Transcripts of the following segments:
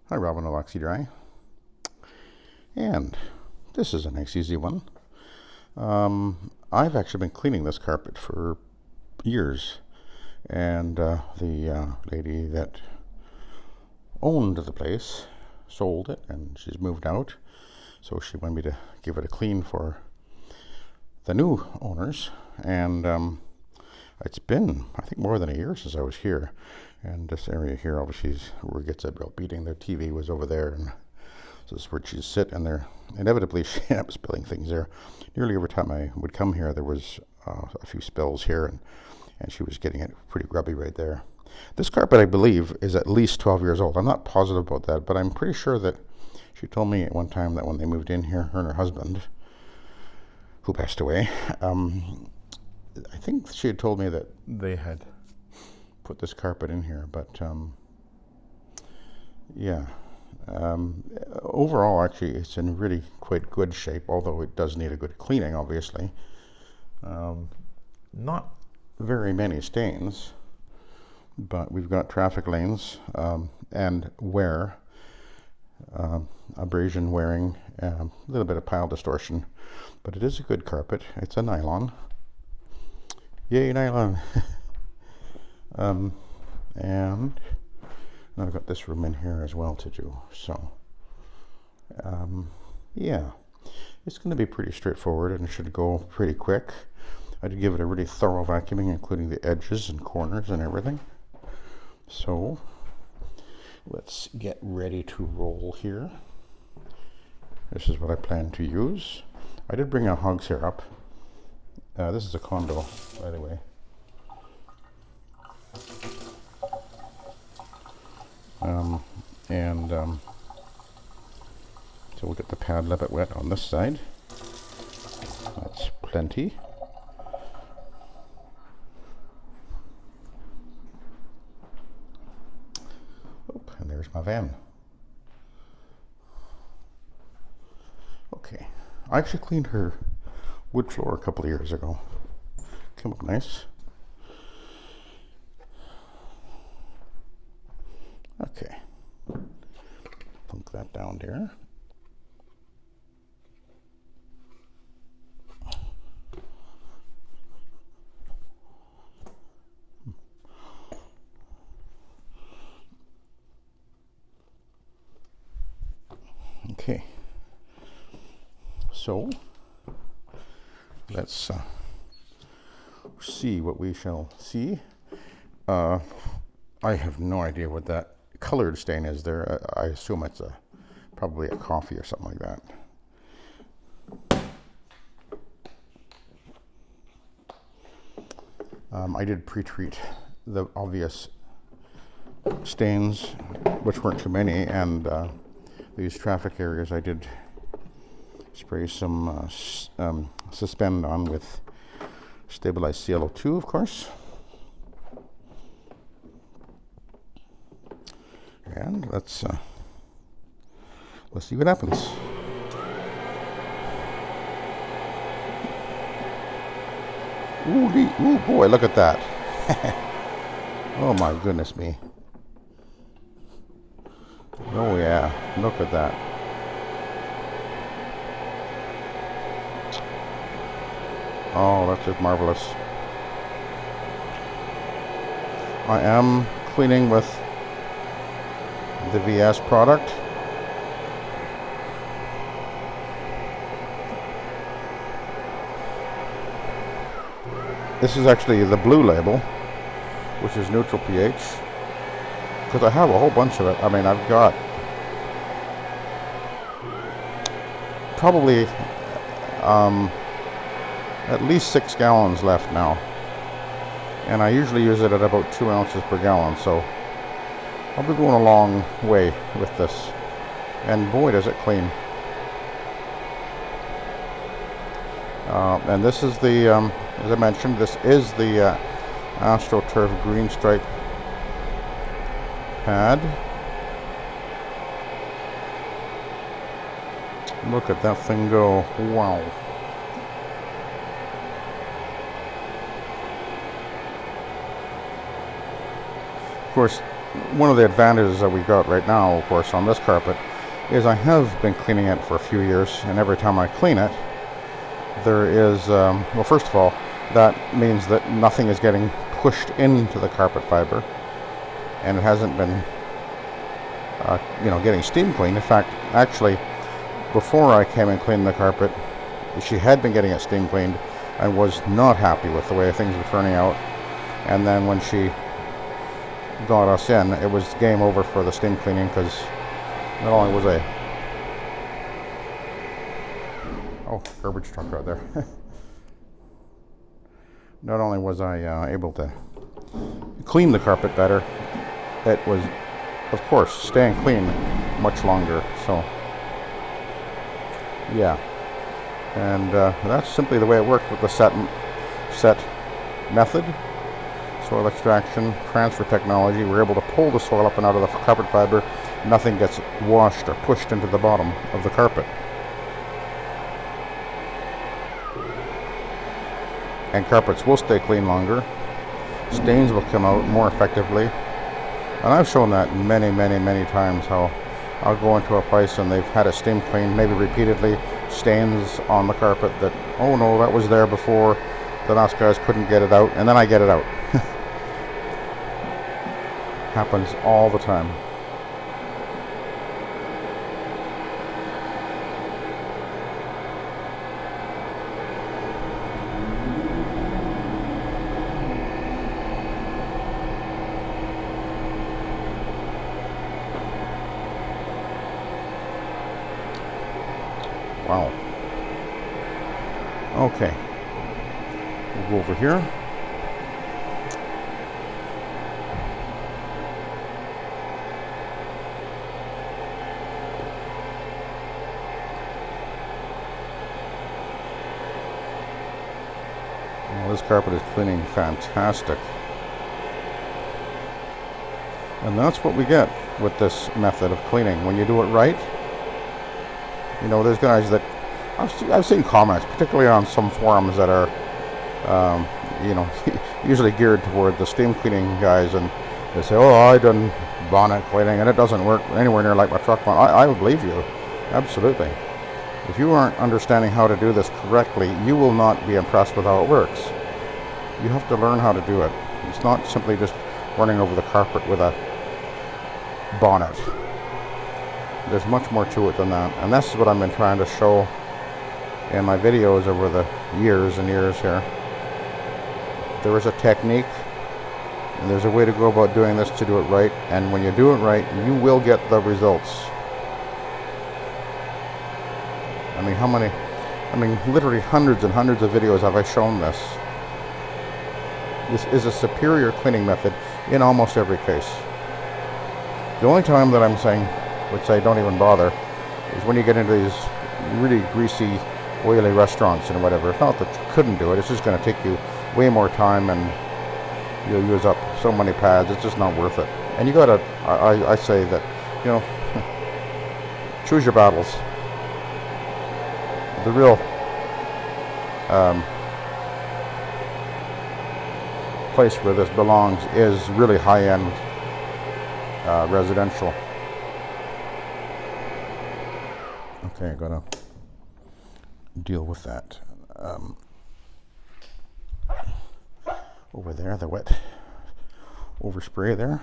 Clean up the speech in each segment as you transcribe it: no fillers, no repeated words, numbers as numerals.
Hi, Robin of Oxy-Dry. And this is a nice easy one. I've actually been cleaning this carpet for years, and the lady that owned the place sold it, and she's moved out, so she wanted me to give it a clean for the new owners. And it's been, I think, more than a year since I was here. And this area here obviously is where it gets a real beating. Their TV was over there, and so this is where she'd sit, and there inevitably she ended up spilling things there. Nearly every time I would come here, there was a few spills here, and she was getting it pretty grubby right there. This carpet, I believe, is at least 12 years old. I'm not positive about that, but I'm pretty sure that she told me at one time that when they moved in here, her and her husband, who passed away, I think she had told me that they had put this carpet in here, but yeah. Overall, actually, it's in really quite good shape, although it does need a good cleaning, obviously. Not very many stains, but we've got traffic lanes and wear, abrasion wearing, a little bit of pile distortion, but it is a good carpet. It's a nylon. Yay, nylon! And I've got this room in here as well to do. So, yeah, it's going to be pretty straightforward and should go pretty quick. I did give it a really thorough vacuuming, including the edges and corners and everything. So, let's get ready to roll here. This is what I plan to use. I did bring a hogs here up. This is a condo, by the way. So we'll get the pad a little bit wet on this side. That's plenty. Oh, and there's my van. Okay, I actually cleaned her wood floor a couple of years ago. Came up nice. Okay, plunk that down there. Okay, so let's see what we shall see. I have no idea what that colored stain is there. I assume it's probably a coffee or something like that. I did pre-treat the obvious stains, which weren't too many, and these traffic areas I did spray some suspend on with stabilized ClO2, of course. And let's see what happens. Ooh boy, look at that. Oh my goodness me. Oh yeah, look at that. Oh, that's just marvelous. I am cleaning with the VS product. This is actually the blue label, which is neutral pH, because I have a whole bunch of it. I mean, I've got probably at least 6 gallons left now, and I usually use it at about 2 ounces per gallon, so I'll be going a long way with this, and boy does it clean. And this is the, as I mentioned, this is the AstroTurf Green Stripe pad. Look at that thing go, wow. Of course, one of the advantages that we got right now, of course, on this carpet is I have been cleaning it for a few years, and every time I clean it, there is, well, first of all, that means that nothing is getting pushed into the carpet fiber, and it hasn't been, getting steam cleaned. In fact, actually, before I came and cleaned the carpet, she had been getting it steam cleaned and was not happy with the way things were turning out. And then when she got us in, it was game over for the steam cleaning, because not only was I... Oh, garbage truck right there. Not only was I able to clean the carpet better, it was, of course, staying clean much longer. So, yeah. And that's simply the way it worked with the SETT method. Soil extraction, transfer technology. We're able to pull the soil up and out of the carpet fiber. Nothing gets washed or pushed into the bottom of the carpet. And carpets will stay clean longer. Stains will come out more effectively. And I've shown that many, many, many times, how I'll go into a place and they've had a steam clean, maybe repeatedly, stains on the carpet that, oh no, that was there before, the last guys couldn't get it out, and then I get it out. Happens all the time. Wow. Okay. We'll go over here. Well, this carpet is cleaning fantastic. And that's what we get with this method of cleaning. When you do it right, there's guys that I've seen comments, particularly on some forums that are, usually geared toward the steam cleaning guys, and they say, "Oh, I done bonnet cleaning and it doesn't work anywhere near like my truck bonnet." I would believe you, absolutely. If you aren't understanding how to do this correctly, you will not be impressed with how it works. You have to learn how to do it. It's not simply just running over the carpet with a bonnet. There's much more to it than that, and this is what I've been trying to show in my videos over the years and years here. There is a technique, and there's a way to go about doing this to do it right, and when you do it right, you will get the results. Literally hundreds and hundreds of videos have I shown this. This is a superior cleaning method in almost every case. The only time that I'm saying, would say don't even bother, is when you get into these really greasy, oily restaurants and whatever. It's not that you couldn't do it, it's just going to take you way more time and you'll use up so many pads, it's just not worth it. And you gotta, I say that, choose your battles. The real place where this belongs is really high-end residential. Okay, I gotta deal with that. Over there, the wet overspray there.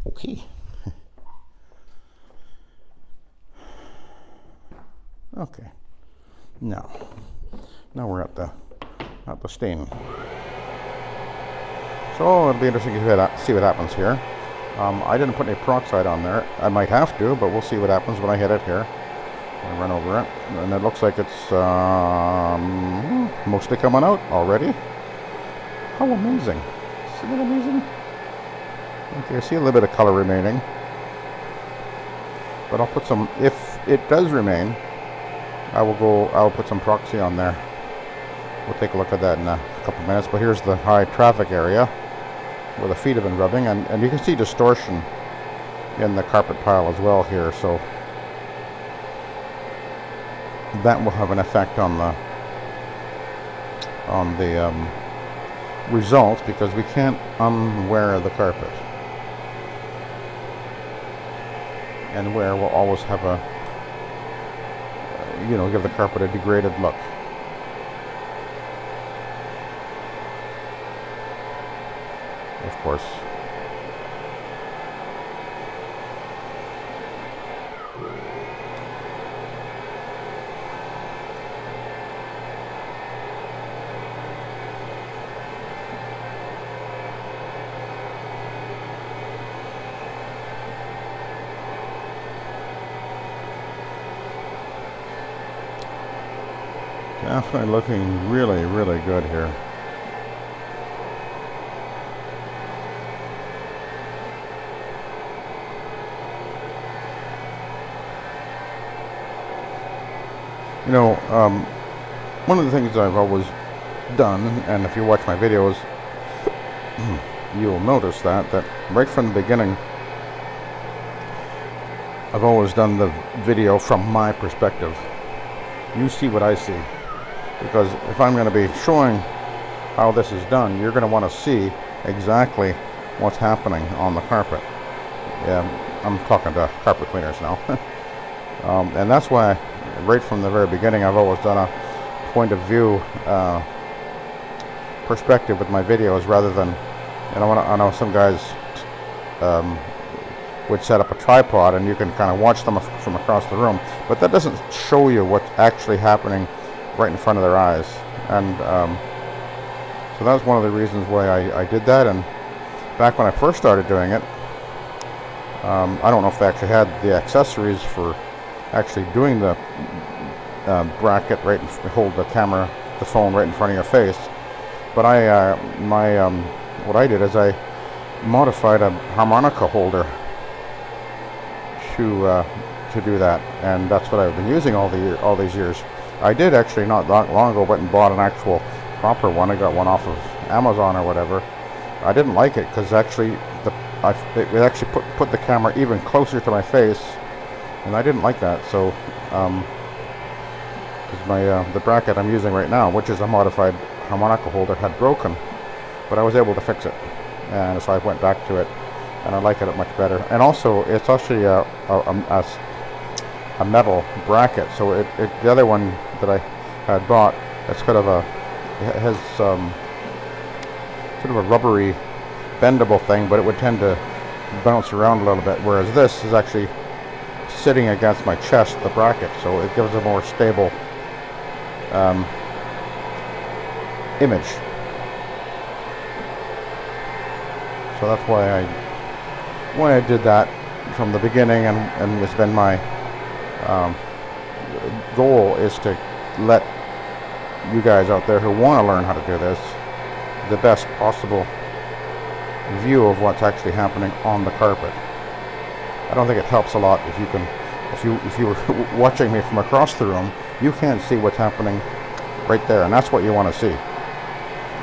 Okay. Okay. Now we're at the stain. So it'll be interesting to see what happens here. I didn't put any peroxide on there. I might have to, but we'll see what happens when I hit it here. I run over it, and it looks like it's mostly coming out already. How amazing! Isn't it amazing? Okay, I see a little bit of color remaining, but I'll put some. If it does remain, I'll put some proxy on there. We'll take a look at that in a couple of minutes. But here's the high traffic area where the feet have been rubbing, and you can see distortion in the carpet pile as well here. So that will have an effect on on the results because we can't unwear the carpet. And wear will always have a, give the carpet a degraded look. Of course. Definitely looking really, really good here. One of the things I've always done, and if you watch my videos, you'll notice that right from the beginning, I've always done the video from my perspective. You see what I see. Because if I'm going to be showing how this is done, you're going to want to see exactly what's happening on the carpet. Yeah, I'm talking to carpet cleaners now. And that's why, right from the very beginning, I've always done a point of view perspective with my videos rather than, I know some guys would set up a tripod and you can kind of watch them from across the room, but that doesn't show you what's actually happening right in front of their eyes. And so that's one of the reasons why I did that. And back when I first started doing it, I don't know if they actually had the accessories for actually doing the bracket right and hold the camera, the phone right in front of your face. But what I did is I modified a harmonica holder to do that, and that's what I've been using all these years. I did actually not that long ago went and bought an actual proper one. I got one off of Amazon or whatever. I didn't like it because actually it actually put the camera even closer to my face, and I didn't like that. So because the bracket I'm using right now, which is a modified harmonica holder, had broken, but I was able to fix it, and so I went back to it, and I like it much better. And also, it's actually a metal bracket, so the other one that I had bought, it's kind of it has sort of a rubbery bendable thing, but it would tend to bounce around a little bit, whereas this is actually sitting against my chest, the bracket, so it gives a more stable image. So that's why I did that from the beginning, and it's been my goal is to let you guys out there who want to learn how to do this the best possible view of what's actually happening on the carpet. I don't think it helps a lot if you were watching me from across the room, you can't see what's happening right there, and that's what you want to see.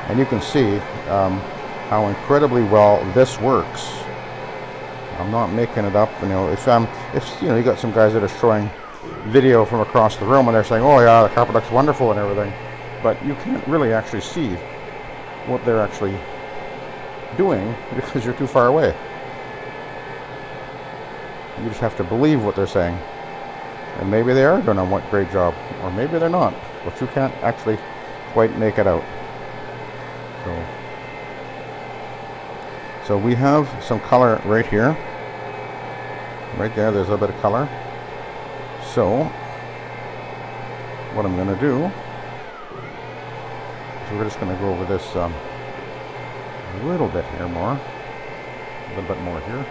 And you can see how incredibly well this works. I'm not making it up. If you got some guys that are showing video from across the room and they're saying, "Oh yeah, the carpet looks wonderful" and everything, but you can't really actually see what they're actually doing because you're too far away. You just have to believe what they're saying, and maybe they are doing a great job, or maybe they're not, but you can't actually quite make it out. So we have some color right here. Right there, there's a bit of color. So what I'm going to do is we're just going to go over this a little bit here more. A little bit more here.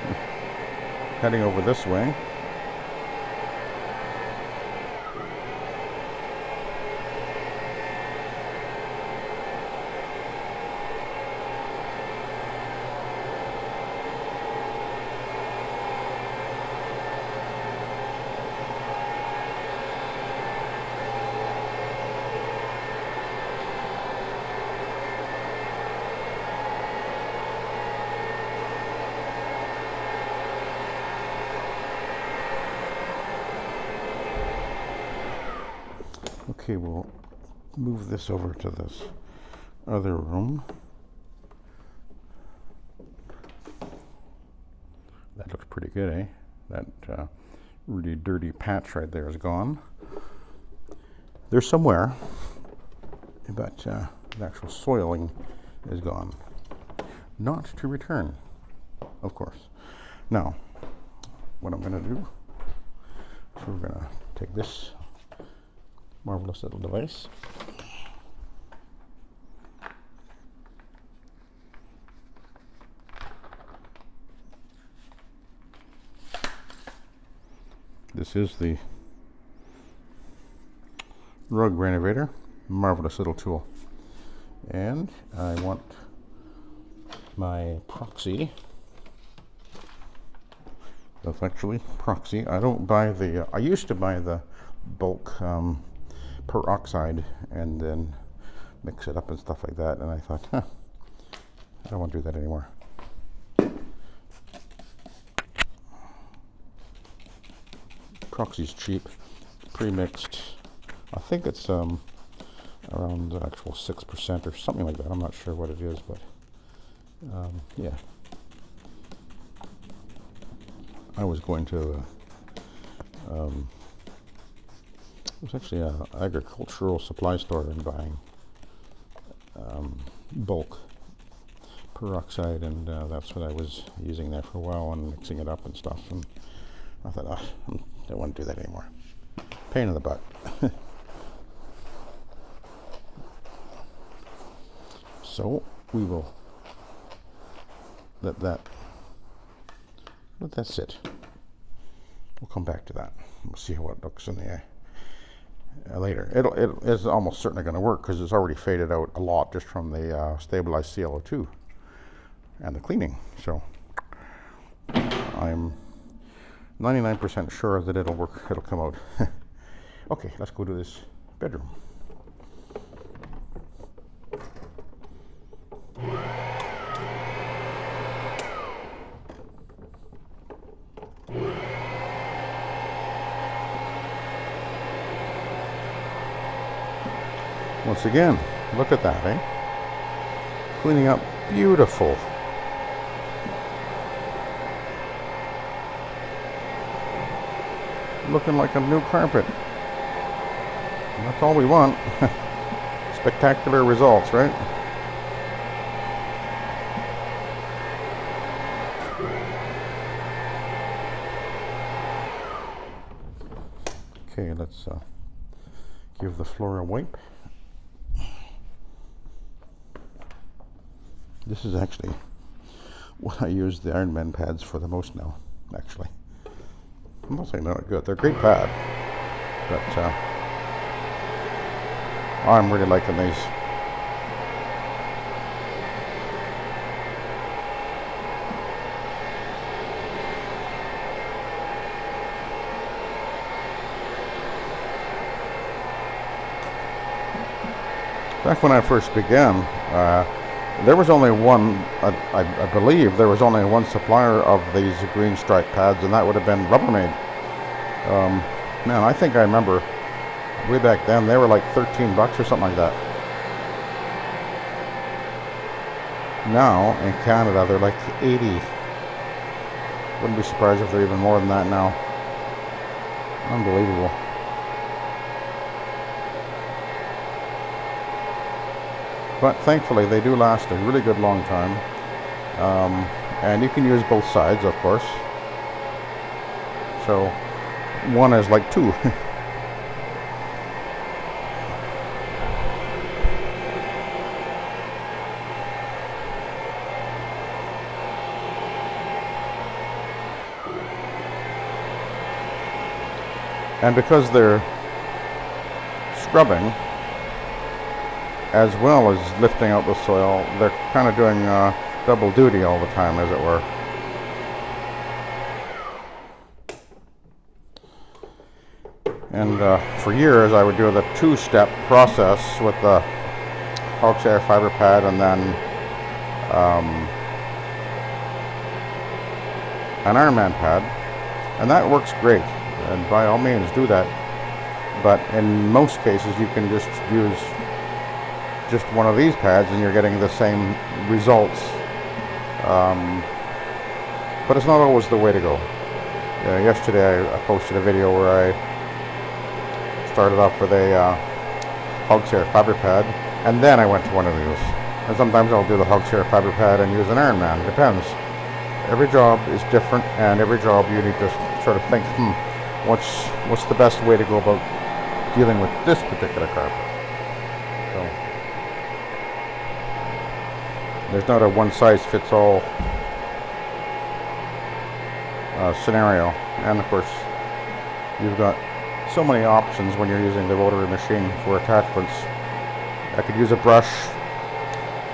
Heading over this way. Okay, we'll move this over to this other room. That looks pretty good, eh? That really dirty patch right there is gone. There's some wear, but the actual soiling is gone. Not to return, of course. Now, what I'm going to do is we're going to take this marvelous little device. This is the rug renovator, marvelous little tool. And I want my proxy. That's actually proxy. I don't buy the, I used to buy the bulk peroxide and then mix it up and stuff like that. And I thought, I don't want to do that anymore. Proxy's cheap, pre-mixed. I think it's around the actual 6% or something like that. I'm not sure what it is, but yeah. I was going to it was actually an agricultural supply store and buying bulk peroxide, and that's what I was using there for a while and mixing it up and stuff. And I thought, I don't want to do that anymore. Pain in the butt. So we will let that sit. We'll come back to that. We'll see how it looks in the later. It is almost certainly going to work because it's already faded out a lot just from the stabilized CO2 and the cleaning. So I'm 99% sure that it'll work. It'll come out. Okay, let's go to this bedroom. Once again, look at that, eh? Cleaning up beautiful. Looking like a new carpet. And that's all we want. Spectacular results, right? Okay, let's give the floor a wipe. This is actually what I use the Ironman pads for the most now, actually. I'm not saying they're not good. They're a great pad. But I'm really liking these. Back when I first began, there was only one, I believe there was only one supplier of these green stripe pads, and that would have been Rubbermaid. Man, I think I remember way back then they were like $13 or something like that. Now in Canada they're like 80. Wouldn't be surprised if they're even more than that now. Unbelievable. But thankfully they do last a really good long time. And you can use both sides, of course. So one is like two. And because they're scrubbing as well as lifting out the soil, they're kind of doing double duty all the time, as it were. And for years I would do the two-step process with the Oxy-Dry fiber pad and then an Ironman pad, and that works great, and by all means do that. But in most cases you can just use just one of these pads and you're getting the same results. But it's not always the way to go. Yesterday I posted a video where I started off with a hog-share fiber pad, and then I went to one of these. And sometimes I'll do the hog-share fiber pad and use an Ironman. Depends. Every job is different, and every job you need to sort of think, what's the best way to go about dealing with this particular carpet? So there's not a one-size-fits-all scenario, and of course you've got so many options when you're using the rotary machine for attachments. I could use a brush,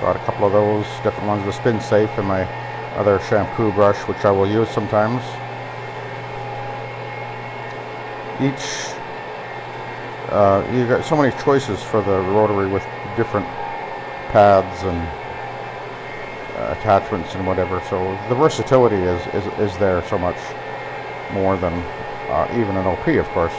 got a couple of those different ones, the Spin Safe and my other shampoo brush, which I will use sometimes. You got so many choices for the rotary with different pads and attachments and whatever, so the versatility is there so much more than even an OP, of course.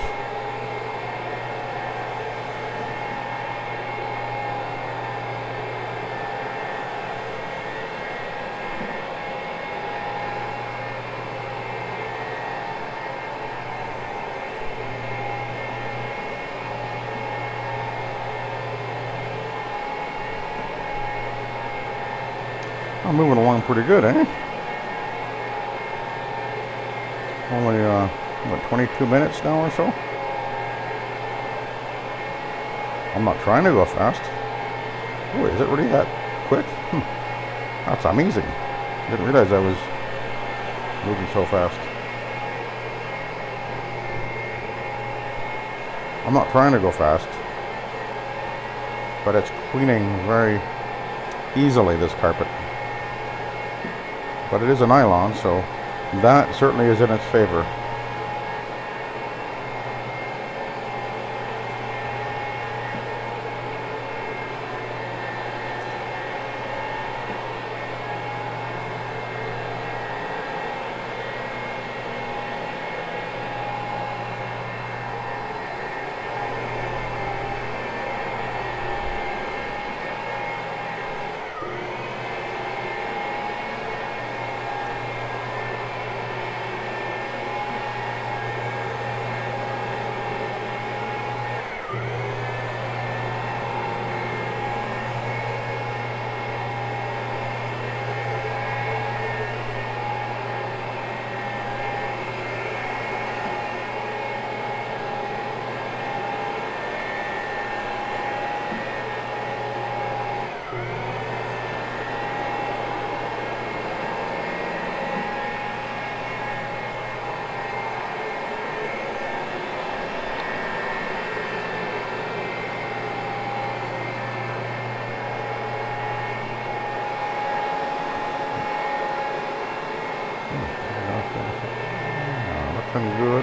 I'm moving along pretty good, eh? Only, what, 22 minutes now or so? I'm not trying to go fast. Oh, is it really that quick? That's amazing. Didn't realize I was moving so fast. I'm not trying to go fast, but it's cleaning very easily, this carpet. But it is a nylon, so that certainly is in its favor.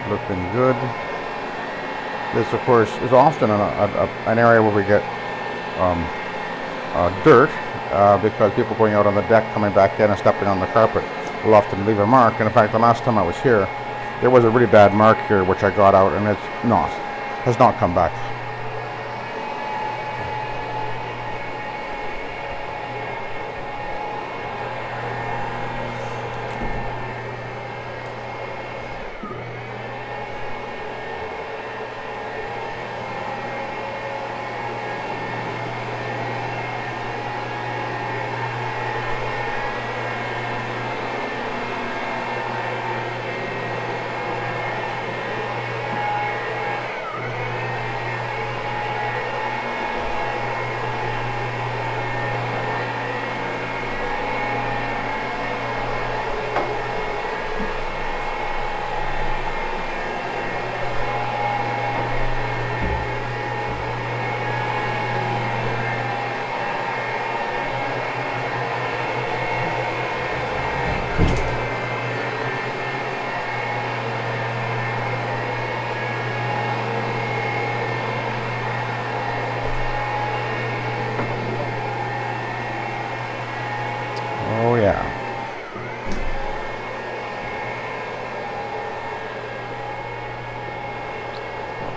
Looking good. This, of course, is often an area where we get dirt because people going out on the deck, coming back in and stepping on the carpet will often leave a mark. And in fact, the last time I was here, there was a really bad mark here which I got out, and has not come back. Oh yeah.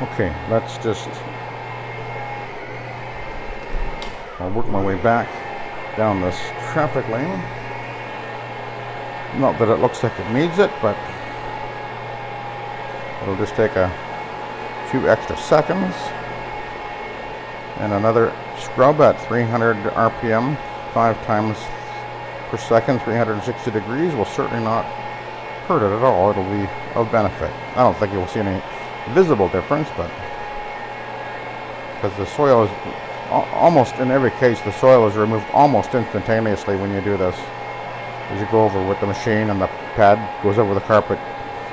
Okay, let's just I'll work my way back down this traffic lane. Not that it looks like it needs it, but it'll just take a few extra seconds. And another scrub at 300 RPM, 5 times per second, 360 degrees will certainly not hurt it at all. It'll be of benefit. I don't think you'll see any visible difference, but because the soil is almost in every case, the soil is removed almost instantaneously when you do this. As you go over with the machine and the pad goes over the carpet,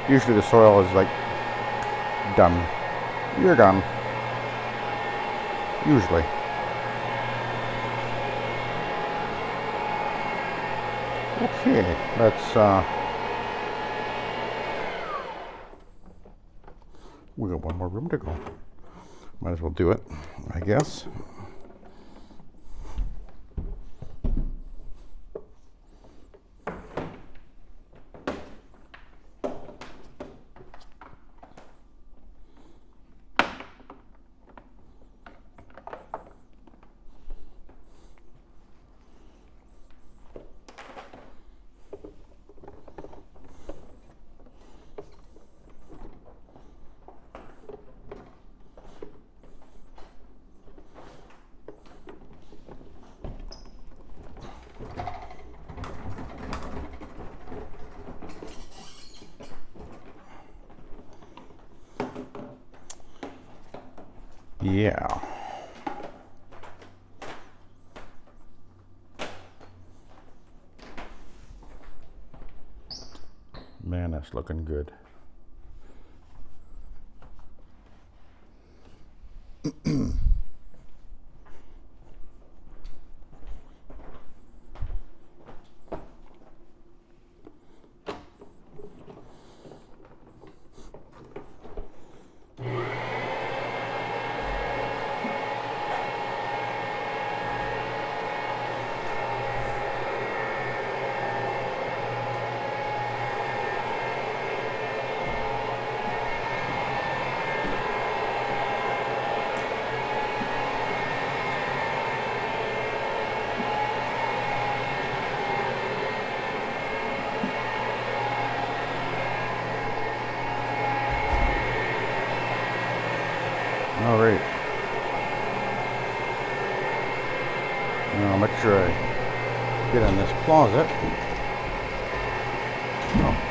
usually the soil is like done. You're done. Usually. Okay, let's we got one more room to go. Might as well do it, I guess. Yeah. Man, that's looking good. All right. Now I'll make sure I get in this closet. Oh.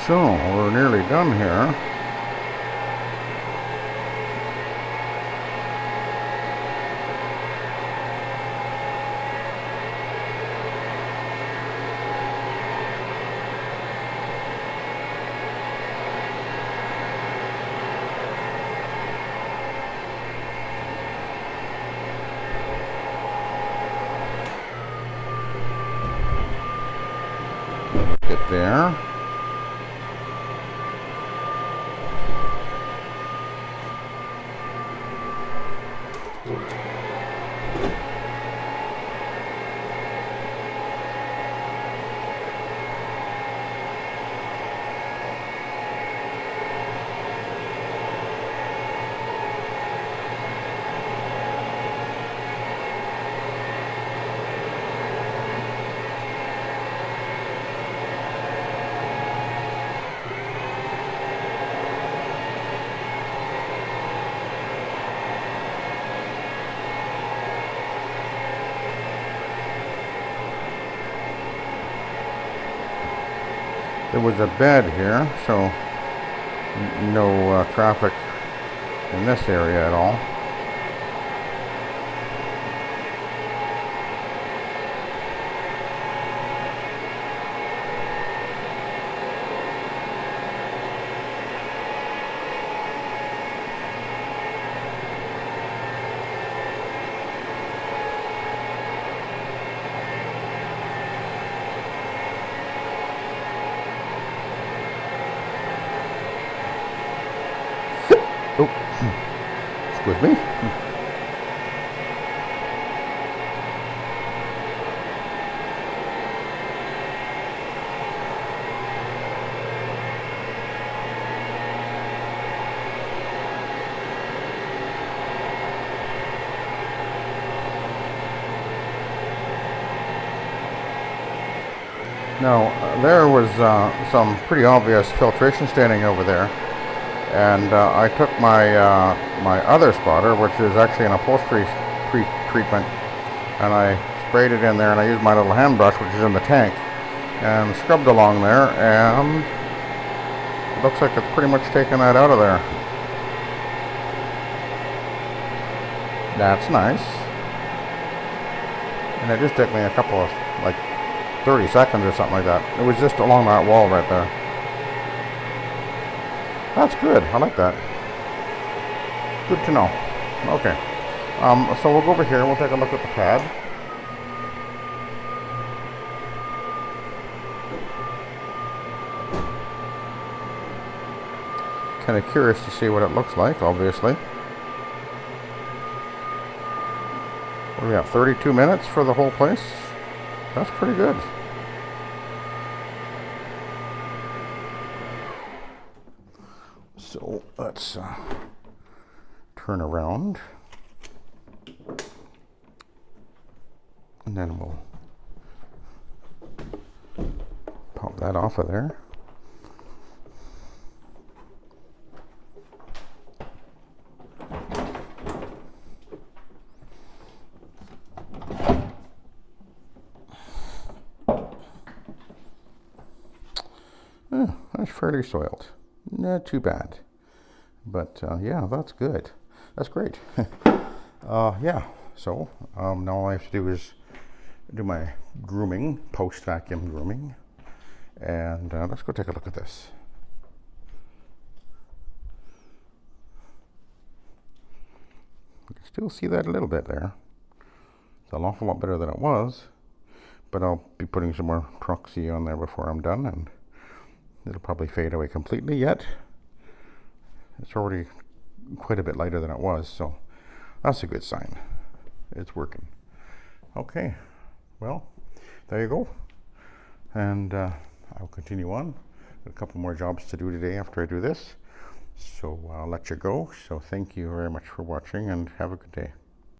So, we're nearly done here. Get there. There was a bed here, so no traffic in this area at all. Oh, excuse me. Now, there was some pretty obvious filtration staining over there. And I took my my other spotter, which is actually an upholstery treatment, and I sprayed it in there, and I used my little hand brush, which is in the tank, and scrubbed along there, and it looks like it's pretty much taken that out of there. That's nice. And it just took me a couple of, like, 30 seconds or something like that. It was just along that wall right there. That's good. I like that. Good to know. Okay. So we'll go over here and we'll take a look at the pad. Kind of curious to see what it looks like, obviously. What do we have? 32 minutes for the whole place? That's pretty good. So let's turn around, and then we'll pop that off of there. That's fairly soiled. Not too bad. But yeah, that's good. That's great. Yeah, so now all I have to do is do my grooming, post-vacuum grooming. And let's go take a look at this. You can still see that a little bit there. It's an awful lot better than it was. But I'll be putting some more Oxy on there before I'm done, and it'll probably fade away completely yet. It's already quite a bit lighter than it was, so that's a good sign. It's working. Okay, well, there you go. And I'll continue on. A couple more jobs to do today after I do this. So I'll let you go. So thank you very much for watching, and have a good day.